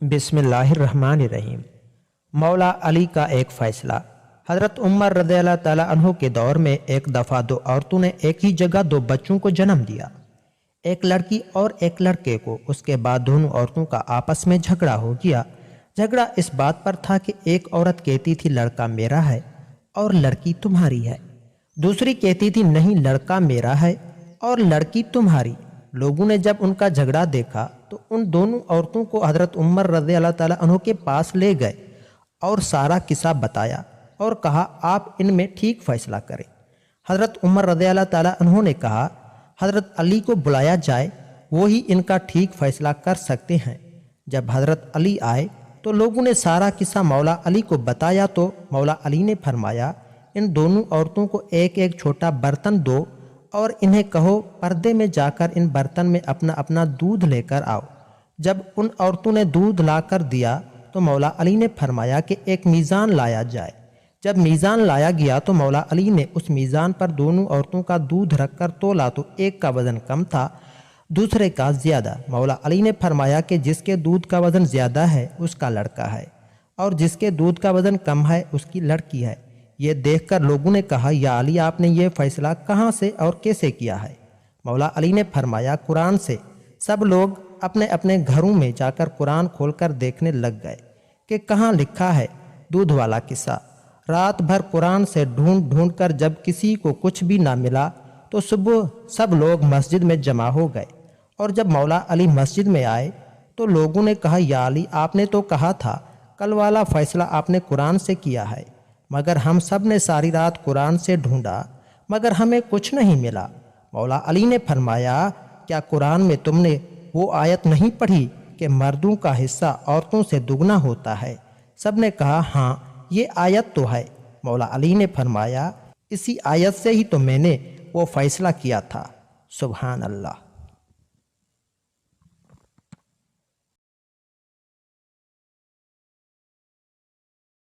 بسم اللہ الرحمن الرحیم۔ مولا علی کا ایک فیصلہ۔ حضرت عمر رضی اللہ تعالیٰ عنہ کے دور میں ایک دفعہ دو عورتوں نے ایک ہی جگہ دو بچوں کو جنم دیا، ایک لڑکی اور ایک لڑکے کو۔ اس کے بعد دونوں عورتوں کا آپس میں جھگڑا ہو گیا۔ جھگڑا اس بات پر تھا کہ ایک عورت کہتی تھی لڑکا میرا ہے اور لڑکی تمہاری ہے، دوسری کہتی تھی نہیں لڑکا میرا ہے اور لڑکی تمہاری۔ لوگوں نے جب ان کا جھگڑا دیکھا تو ان دونوں عورتوں کو حضرت عمر رضی اللہ تعالیٰ عنہ کے پاس لے گئے اور سارا قصہ بتایا اور کہا آپ ان میں ٹھیک فیصلہ کریں۔ حضرت عمر رضی اللہ تعالیٰ عنہ نے کہا حضرت علی کو بلایا جائے، وہی ان کا ٹھیک فیصلہ کر سکتے ہیں۔ جب حضرت علی آئے تو لوگوں نے سارا قصہ مولا علی کو بتایا تو مولا علی نے فرمایا ان دونوں عورتوں کو ایک ایک چھوٹا برتن دو اور انہیں کہو پردے میں جا کر ان برتن میں اپنا اپنا دودھ لے کر آؤ۔ جب ان عورتوں نے دودھ لا کر دیا تو مولا علی نے فرمایا کہ ایک میزان لایا جائے۔ جب میزان لایا گیا تو مولا علی نے اس میزان پر دونوں عورتوں کا دودھ رکھ کر تولا تو ایک کا وزن کم تھا، دوسرے کا زیادہ۔ مولا علی نے فرمایا کہ جس کے دودھ کا وزن زیادہ ہے اس کا لڑکا ہے اور جس کے دودھ کا وزن کم ہے اس کی لڑکی ہے۔ یہ دیکھ کر لوگوں نے کہا یا علی آپ نے یہ فیصلہ کہاں سے اور کیسے کیا ہے؟ مولا علی نے فرمایا قرآن سے۔ سب لوگ اپنے اپنے گھروں میں جا کر قرآن کھول کر دیکھنے لگ گئے کہ کہاں لکھا ہے دودھ والا قصہ۔ رات بھر قرآن سے ڈھونڈ ڈھونڈ کر جب کسی کو کچھ بھی نہ ملا تو صبح سب لوگ مسجد میں جمع ہو گئے، اور جب مولا علی مسجد میں آئے تو لوگوں نے کہا یا علی آپ نے تو کہا تھا کل والا فیصلہ آپ نے قرآن سے کیا ہے، مگر ہم سب نے ساری رات قرآن سے ڈھونڈا مگر ہمیں کچھ نہیں ملا۔ مولا علی نے فرمایا کیا قرآن میں تم نے وہ آیت نہیں پڑھی کہ مردوں کا حصہ عورتوں سے دگنا ہوتا ہے؟ سب نے کہا ہاں یہ آیت تو ہے۔ مولا علی نے فرمایا اسی آیت سے ہی تو میں نے وہ فیصلہ کیا تھا۔ سبحان اللہ۔